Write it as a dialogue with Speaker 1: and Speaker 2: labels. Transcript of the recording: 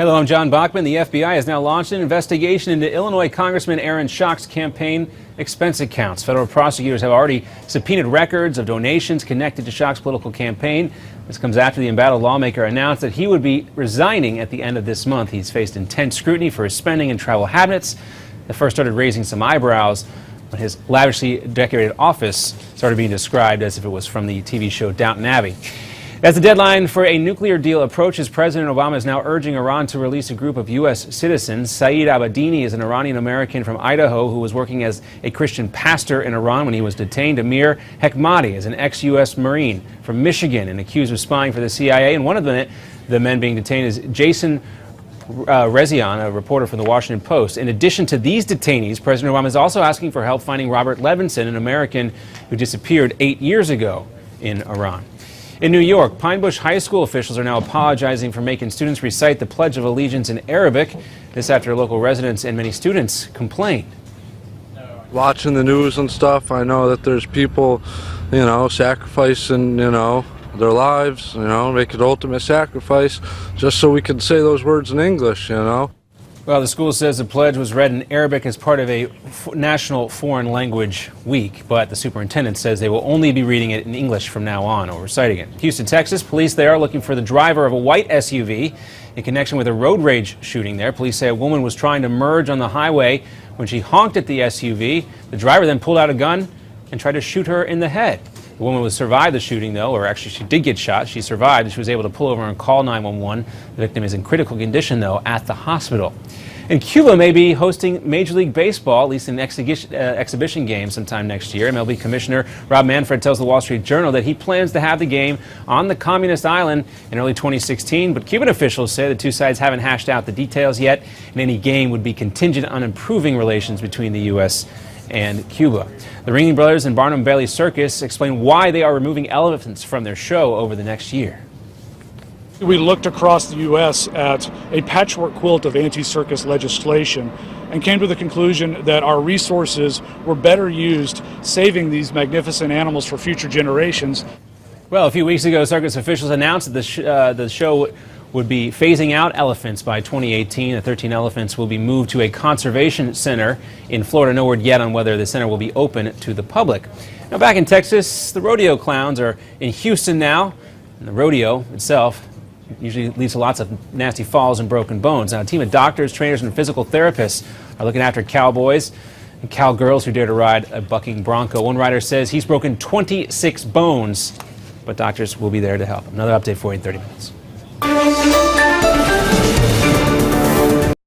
Speaker 1: Hello, I'm John Bachman. The FBI has now launched an investigation into Illinois Congressman Aaron Schock's campaign expense accounts. Federal prosecutors have already subpoenaed records of donations connected to Schock's political campaign. This comes after the embattled lawmaker announced that he would be resigning at the end of this month. He's faced intense scrutiny for his spending and travel habits that first started raising some eyebrows when his lavishly decorated office started being described as if it was from the TV show Downton Abbey. As the deadline for a nuclear deal approaches, President Obama is now urging Iran to release a group of U.S. citizens. Saeed Abedini is an Iranian-American from Idaho who was working as a Christian pastor in Iran when he was detained. Amir Hekmati is an ex-U.S. Marine from Michigan and accused of spying for the CIA. And one of the men being detained is Jason Rezian, a reporter from the Washington Post. In addition to these detainees, President Obama is also asking for help finding Robert Levinson, an American who disappeared 8 years ago in Iran. In New York, Pine Bush High School officials are now apologizing for making students recite the Pledge of Allegiance in Arabic. This after local residents and many students complained.
Speaker 2: Watching the news and stuff, I know that there's people, sacrificing, their lives, make an ultimate sacrifice just so we can say those words in English,
Speaker 1: Well, the school says the pledge was read in Arabic as part of a National Foreign Language Week, but the superintendent says they will only be reading it in English from now on or reciting it. Houston, Texas, police there are looking for the driver of a white SUV in connection with a road rage shooting there. Police say a woman was trying to merge on the highway when she honked at the SUV. The driver then pulled out a gun and tried to shoot her in the head. The woman would survive the shooting, though, or actually she did get shot. She survived and she was able to pull over and call 911. The victim is in critical condition, though, at the hospital. And Cuba may be hosting Major League Baseball, at least an exhibition game sometime next year. MLB Commissioner Rob Manfred tells the Wall Street Journal that he plans to have the game on the communist island in early 2016. But Cuban officials say the two sides haven't hashed out the details yet, and any game would be contingent on improving relations between the U.S. and Cuba. The Ringling Brothers and Barnum Bailey Circus explain why they are removing elephants from their show over the next year.
Speaker 3: We looked across the U.S. at a patchwork quilt of anti-circus legislation and came to the conclusion that our resources were better used saving these magnificent animals for future generations.
Speaker 1: Well, a few weeks ago, circus officials announced that the show would be phasing out elephants by 2018. The 13 elephants will be moved to a conservation center in Florida. No word yet on whether the center will be open to the public. Now, back in Texas, the rodeo clowns are in Houston now, and the rodeo itself usually leads to lots of nasty falls and broken bones. Now, a team of doctors, trainers, and physical therapists are looking after cowboys and cowgirls who dare to ride a bucking bronco. One rider says he's broken 26 bones, but doctors will be there to help. Another update for you in 30 minutes.